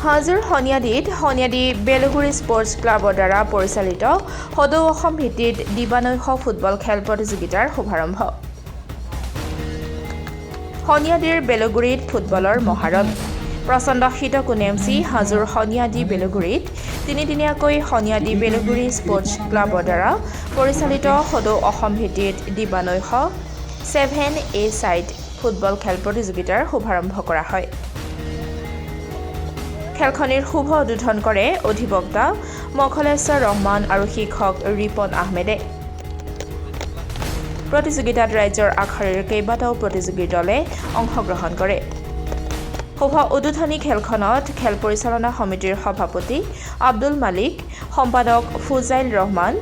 হাজোৰ সনিয়াদী Belguri sports ক্লাবৰ দ্বাৰা পৰিচালিত সদৌ অসম ভিত্তিত দিবানৈশ ফুটবল খেল প্ৰতিযোগিতাৰ শুভাৰম্ভ। সনিয়াদীৰ বেলগুৰিত ফুটবলৰ মহাৰণ। প্ৰচণ্ড শীতকো নেমচি হাজোৰ সনিয়াদী বেলগুৰিত তিনিদিনীয়াকৈ সনিয়াদী বেলগুৰি স্পৰ্টছ ক্লাবৰ দ্বাৰা পৰিচালিত সদৌ অসম ভিত্তিত দিবানৈশ 7A সাইড ফুটবল খেল প্ৰতিযোগিতাৰ শুভাৰম্ভ কৰা হয়। খেলখনিৰ শুভ উদ্বোধন কৰে অধিবক্তা মখলেশ্বৰ ৰহমান আৰু শিক্ষক ৰিপন আহমেদে। প্ৰতিযোগিতাত ৰাজ্যৰ আগশাৰীৰ কেইবাটাও প্ৰতিযোগীৰ দলে অংশগ্ৰহণ কৰে। শুভ উদ্বোধনী খেলখনত খেল পৰিচালনা সমিতিৰ সভাপতি আব্দুল মালিক, সম্পাদক ফুজাইল ৰহমান,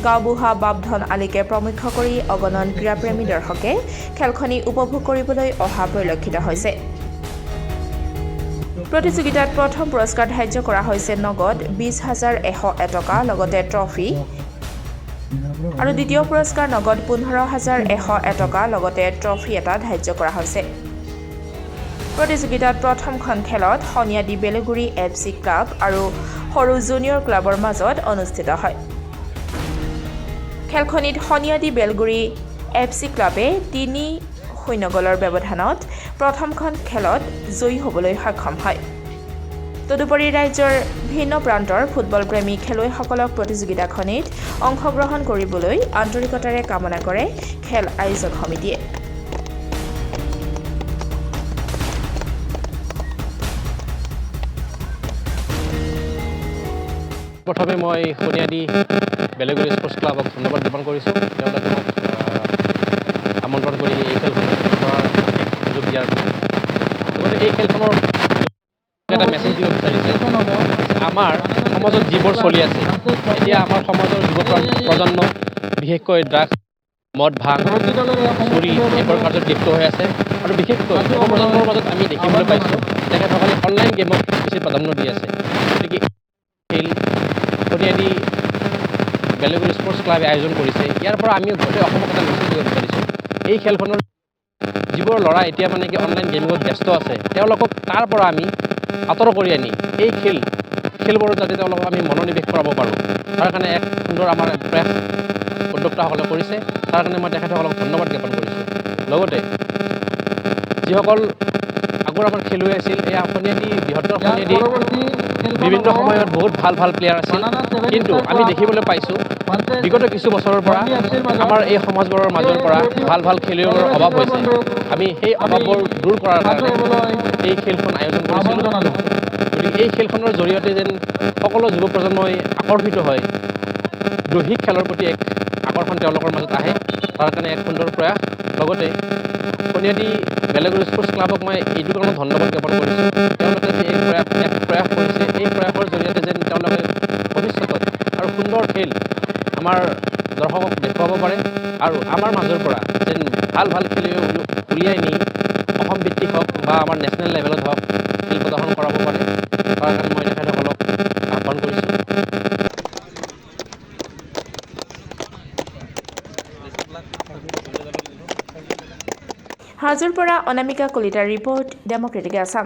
গাঁওবুঢ়া বাপধন আলীকে প্ৰমুখ্য কৰি অগণন ক্ৰীড়াপ্ৰেমী দৰ্শকে খেলখনি উপভোগ কৰিবলৈ অহা পৰিলক্ষিত হৈছে। প্ৰতিযোগিতাত প্ৰথম পুৰস্কাৰ ধাৰ্য কৰা হৈছে নগদ 20,101 টকা লগতে ট্ৰফি আৰু দ্বিতীয় পুৰস্কাৰ নগদ 15,101 টকা লগতে ট্ৰফি এটা ধাৰ্য কৰা হৈছে। প্ৰতিযোগিতাত প্ৰথমখন খেলত সনিয়াদী বেলগুৰি FC ক্লাব আৰু সৰু জুনিয়ৰ ক্লাবৰ মাজত অনুষ্ঠিত হয়। খেলখনিত সনিয়াদী বেলগুৰি FC ক্লাবে 3-0 গ'লৰ ব্যৱধানত প্ৰথমখন খেলত জয়ী হ'বলৈ সক্ষম হয়। তদুপৰি ৰাজ্যৰ ভিন্ন প্ৰান্তৰ ফুটবল প্ৰেমী খেলুৱৈসকলক প্ৰতিযোগিতাখনিত অংশগ্ৰহণ কৰিবলৈ আন্তৰিকতাৰে কামনা কৰে খেল আয়োজক সমিতিয়ে। প্ৰথমে মই সনিয়াদী বেলগুৰি স্পৰ্টছ ক্লাবক ধন্যবাদ জ্ঞাপন কৰিছোঁ। তেওঁলোকে মোক আমন্ত্ৰণ কৰি এই খেলখন সুযোগ দিয়াৰ লগতে এই খেলখনৰ এটা মেছেজ দিব বিচাৰিছে। আমাৰ সমাজত যিবোৰ চলি আছে, এতিয়া আমাৰ সমাজৰ যুৱ প্ৰজন্ম বিশেষকৈ ড্ৰাগছ, মদ, ভাং, চুৰি এইবোৰ কাৰ্যত লিপ্ত হৈ আছে আৰু বিশেষকৈ যুৱ প্ৰজন্মৰ মাজত আমি দেখিবলৈ পাইছোঁ তেখেতসকলে অনলাইন গেমক বেছি প্ৰাধান্য দি আছে। গতিকে খেল সনিয়াদী বেলগুৰি স্পৰ্টছ ক্লাবে আয়োজন কৰিছে। ইয়াৰ পৰা আমি গোটেই অসমক এটা মেছেজ দিব বিচাৰিছোঁ। এই খেলখনৰ যিবোৰ ল'ৰা এতিয়া মানে কি অনলাইন গেমিঙত ব্যস্ত আছে, তেওঁলোকক তাৰ পৰা আমি আঁতৰ কৰি আনি এই খেলবোৰত যাতে তেওঁলোকক আমি মনোনিৱেশ কৰাব পাৰোঁ, তাৰ কাৰণে এক সুন্দৰ আমাৰ প্ৰয়াস উদ্যোক্তাসকলে কৰিছে। তাৰ কাৰণে মই তেখেতসকলক ধন্যবাদ জ্ঞাপন কৰিছোঁ। লগতে যিসকল আগৰ আমাৰ খেলুৱৈ আছিল, এই সনিয়াদী বৃহত্তৰ সনিয়াদী বিভিন্ন সময়ত বহুত ভাল প্লেয়াৰ আছিল, কিন্তু আমি দেখিবলৈ পাইছোঁ বিগত কিছু বছৰৰ পৰা আমাৰ এই সমাজবোৰৰ মাজৰ পৰা ভাল খেলুৱৈবোৰৰ অভাৱ হৈছে। আমি সেই অভাৱবোৰ দূৰ কৰাৰ কাৰণে এই খেলখন আয়োজন কৰিছিলোঁ। গতিকে এই খেলখনৰ জৰিয়তে যেন সকলো যুৱ প্ৰজন্মই আকৰ্ষিত হয়, দৈহিক খেলৰ প্ৰতি এক আকৰ্ষণ তেওঁলোকৰ মাজত আহে, তাৰ কাৰণে এক সুন্দৰ প্ৰয়াস। লগতে সনিয়াদী বেলগুৰি স্পৰ্টছ ক্লাবক মই এইটো কাৰণত ধন্যবাদ জ্ঞাপন কৰিছোঁ। তেওঁলোকে যে এক প্ৰয়াস কৰিছে, এই প্ৰয়াসৰ জৰিয়তে যেন তেওঁলোকে ভৱিষ্যতত আৰু সুন্দৰ খেল আমাৰ দৰ্শকক দেখুৱাব পাৰে আৰু আমাৰ মাজৰ পৰা যেন ভাল খেলুৱৈ উলিয়াই নি অসম ভিত্তিক হওক বা আমাৰ নেশ্যনেল লেভেলত হওক খেল প্ৰদৰ্শন কৰাব পাৰে, তাৰ কাৰণে মই তেখেতসকলক আহ্বান কৰিছোঁ। হাজোৰ পৰা অনামিকা কলিতাৰ ৰিপৰ্ট, ডেমক্ৰেটিক আছাম।